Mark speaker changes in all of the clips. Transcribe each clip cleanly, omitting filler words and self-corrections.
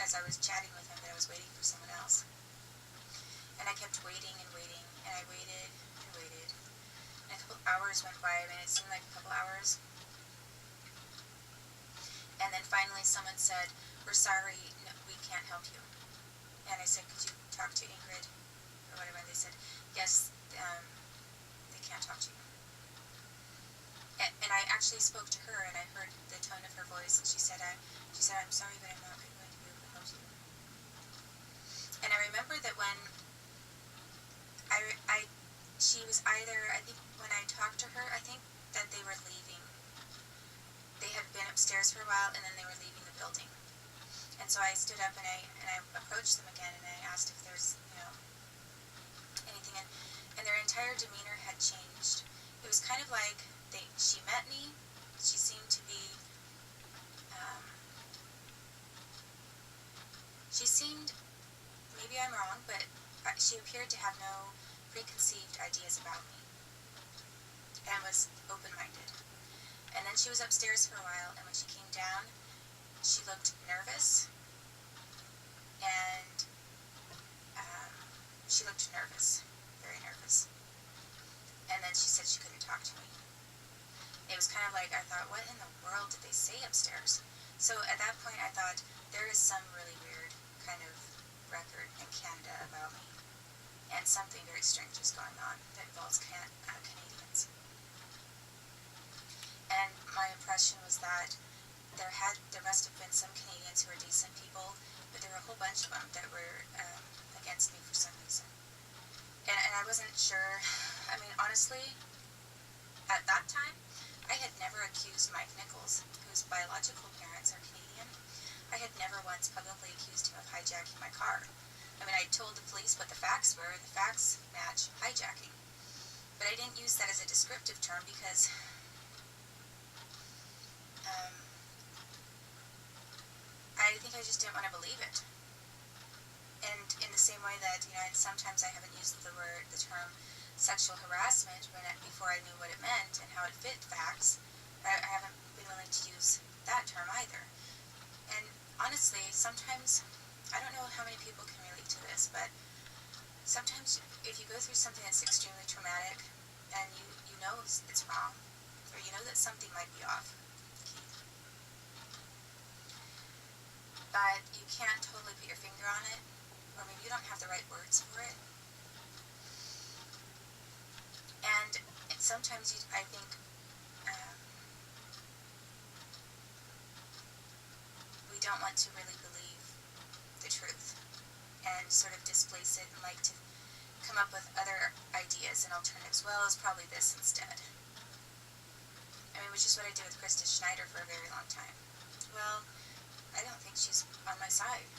Speaker 1: as I was chatting with him that I was waiting for someone else. And I kept waiting and waiting, and I waited and waited. And a couple hours went by. I mean, it seemed like a couple hours. And then finally someone said, "We're sorry, no, we can't help you." And I said, "Could you talk to Ingrid?" Or whatever. And they said, "Yes, they can't talk to you." And I actually spoke to her, and I heard the tone of her voice, and she said, "I'm sorry, but I'm not going to be able to help you." And I remember that when she was either, I think when I talked to her, I think that they were leaving. They had been upstairs for a while, and then they were leaving the building. And so I stood up and I approached them again, and I asked if there's, anything. And their entire demeanor had changed. It was kind of like she met me. She seemed to be, maybe I'm wrong, but she appeared to have no preconceived ideas about me and was open-minded. And then she was upstairs for a while, and when she came down, she looked nervous, and she looked nervous, very nervous. And then she said she couldn't talk to me. It was kind of like, I thought, what in the world did they say upstairs? So at that point I thought, there is some really weird kind of record in Canada about me, and something very strange is going on that involves Canadians. And my impression was that there must have been some Canadians who were decent people, but there were a whole bunch of them that were against me for some reason. And I wasn't sure. I mean, honestly, at that time, I had never accused Mike Nichols, whose biological parents are Canadian. I had never once publicly accused him of hijacking my car. I mean, I told the police what the facts were. The facts match hijacking. But I didn't use that as a descriptive term because I think I just didn't want to believe it. And in the same way that, sometimes I haven't used the term sexual harassment before I knew what it meant and how it fit facts, I haven't been willing to use that term either. And honestly, sometimes, I don't know how many people can relate to this, but sometimes if you go through something that's extremely traumatic and you know it's wrong, or you know that something might be off, but you can't totally put your finger on it, or maybe you don't have the right words for it. And sometimes I think we don't want to really believe the truth and sort of displace it and like to come up with other ideas and alternatives. Well, it's probably this instead. I mean, which is what I did with Krista Schneider for a very long time. Well, I don't think she's on my side.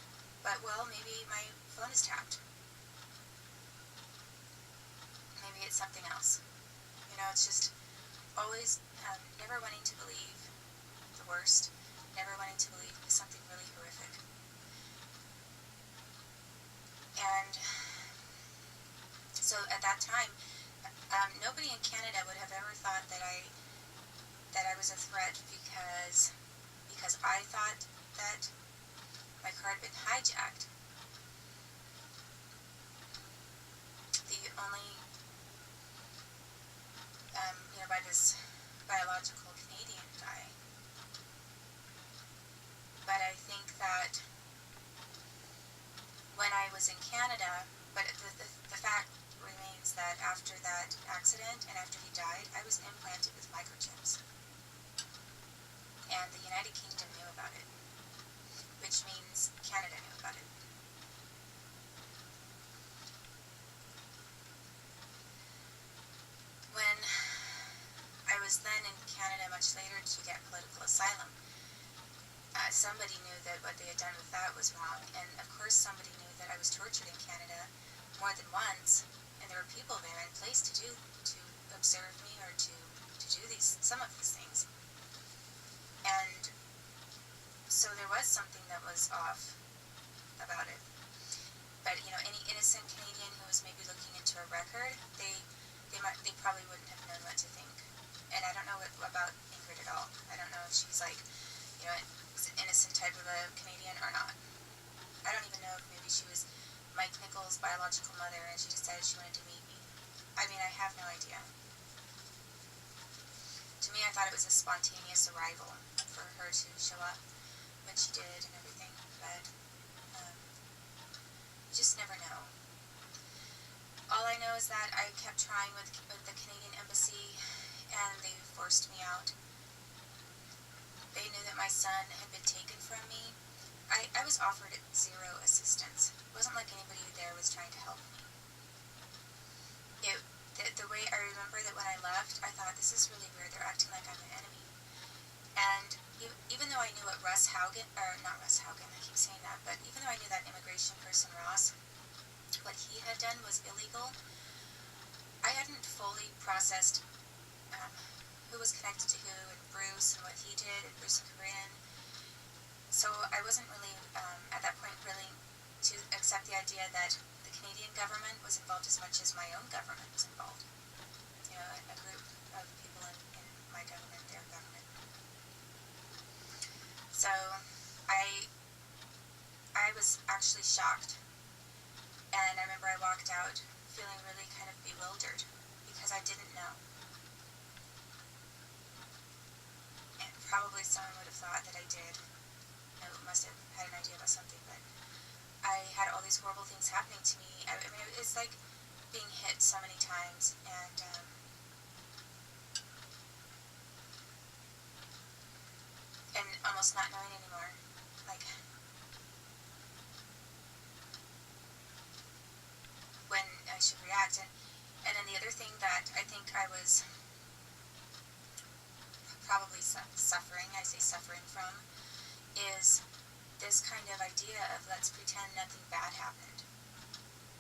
Speaker 1: But, well, maybe my phone is tapped. Maybe it's something else. It's just always never wanting to believe the worst, never wanting to believe something really horrific. And so at that time, nobody in Canada would have ever thought that I was a threat because I thought that my car had been hijacked. The only, by this biological Canadian guy. But I think that when I was in Canada, but the fact remains that after that accident and after he died, I was implanted with microchips. And the United Kingdom knew about it, which means Canada knew about it. When I was then in Canada much later to get political asylum, somebody knew that what they had done with that was wrong, and of course somebody knew that I was tortured in Canada more than once, and there were people there in place to observe me or to do some of these things. And so there was something that was off about it. But any innocent Canadian who was maybe looking into a record, they probably wouldn't have known what to think. And I don't know about Ingrid at all. I don't know if she's like, an innocent type of a Canadian or not. was a spontaneous arrival for her to show up when she did and everything, but you just never know. All I know is that I kept trying with the Canadian Embassy, and they forced me out. They knew that my son had been taken from me. I was offered zero assistance. It wasn't like anybody there was trying to help me. The way I remember that when I left, I thought, this is really weird. They're acting like I'm an enemy. And even though I knew what Russ Haugen, or not Russ Haugen, I keep saying that, but even though I knew that immigration person, Ross, what he had done was illegal, I hadn't fully processed who was connected to who, and Bruce, and what he did, and Bruce and Corinne. So I wasn't really, at that point, willing to accept the idea that the Canadian government was involved as much as my own government was involved. You know, a group of people in my government, their government. So I was actually shocked, and I remember I walked out feeling really kind of bewildered because I didn't know. And probably someone would have thought that I did. I must have had an idea about something, but I had all these horrible things happening to me. I mean, it's like being hit so many times, and almost not knowing anymore, like when I should react. And then the other thing that I think I was probably suffering, I say suffering from, is this kind of idea of let's pretend nothing bad happened,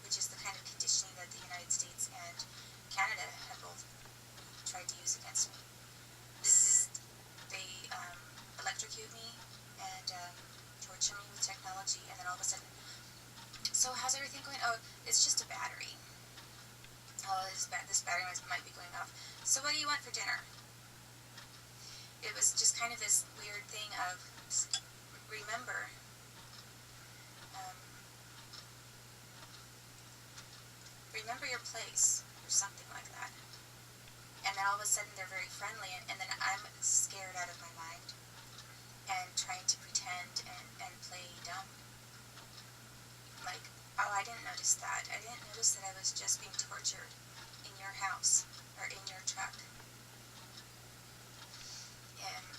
Speaker 1: which is the kind of conditioning that the United States and Canada have both tried to use against me. They electrocute me and torture me with technology, and then all of a sudden, so how's everything going? Oh, it's just a battery. Oh, this battery might be going off. So what do you want for dinner? It was just kind of this weird thing of, remember, remember your place, or something like that. And then all of a sudden they're very friendly, and then I'm scared out of my mind and trying to pretend and play dumb. Like, oh, I didn't notice that. I didn't notice that I was just being tortured in your house, or in your truck,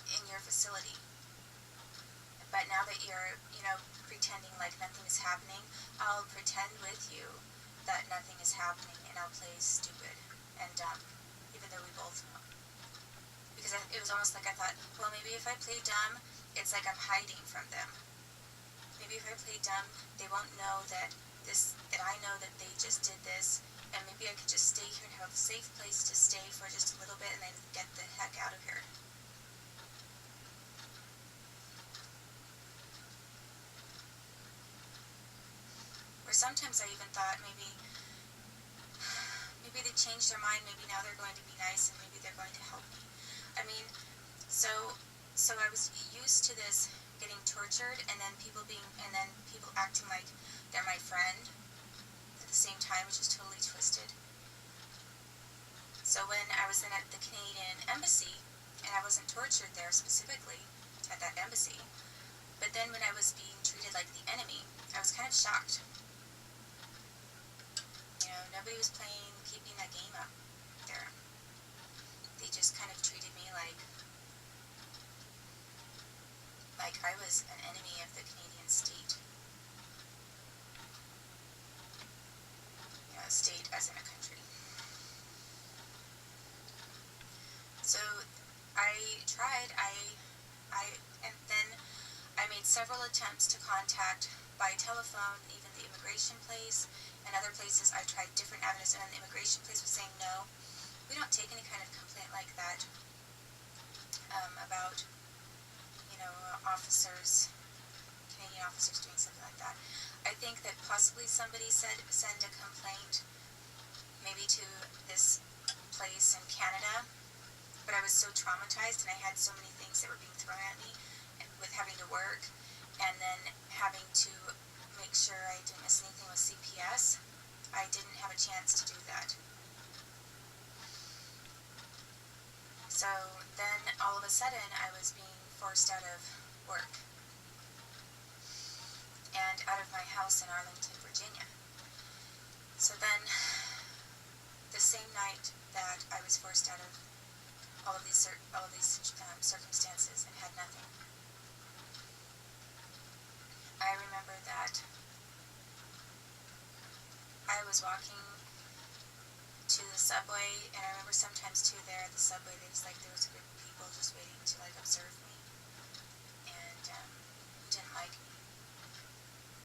Speaker 1: in your facility. But now that you're, pretending like nothing is happening, I'll pretend with you that nothing is happening, and I'll play stupid and dumb, even though we both know. Because it was almost like I thought, well, maybe if I play dumb, it's like I'm hiding from them. Maybe if I play dumb, they won't know that I know that they just did this, and maybe I could just stay here and have a safe place to stay for just a little bit and then get the heck out of here. Or sometimes I even thought maybe they changed their mind, maybe now they're going to be nice and maybe they're going to help me. I mean, so I was used to this getting tortured and then people acting like they're my friend at the same time, which is totally twisted. So when I was then at the Canadian Embassy, and I wasn't tortured there specifically at that embassy, but then when I was being treated like the enemy, I was kind of shocked. Nobody was keeping that game up there. They just kind of treated me like I was an enemy of the Canadian state. State as in a country. So I tried, and then I made several attempts to contact by telephone, even the immigration place, and other places. I tried different avenues, and the immigration place was saying, no, we don't take any kind of complaint like that about, Canadian officers doing something like that. I think that possibly somebody said send a complaint maybe to this place in Canada, but I was so traumatized and I had so many things that were being thrown at me with having to work and then having to make sure I didn't miss anything with CPS. I didn't have a chance to do that. So then all of a sudden I was being forced out of work and out of my house in Arlington, Virginia. So then the same night that I was forced out of all of these circumstances and had nothing, I remember that I was walking to the subway, and I remember sometimes too there at the subway there was a group of people just waiting to observe me.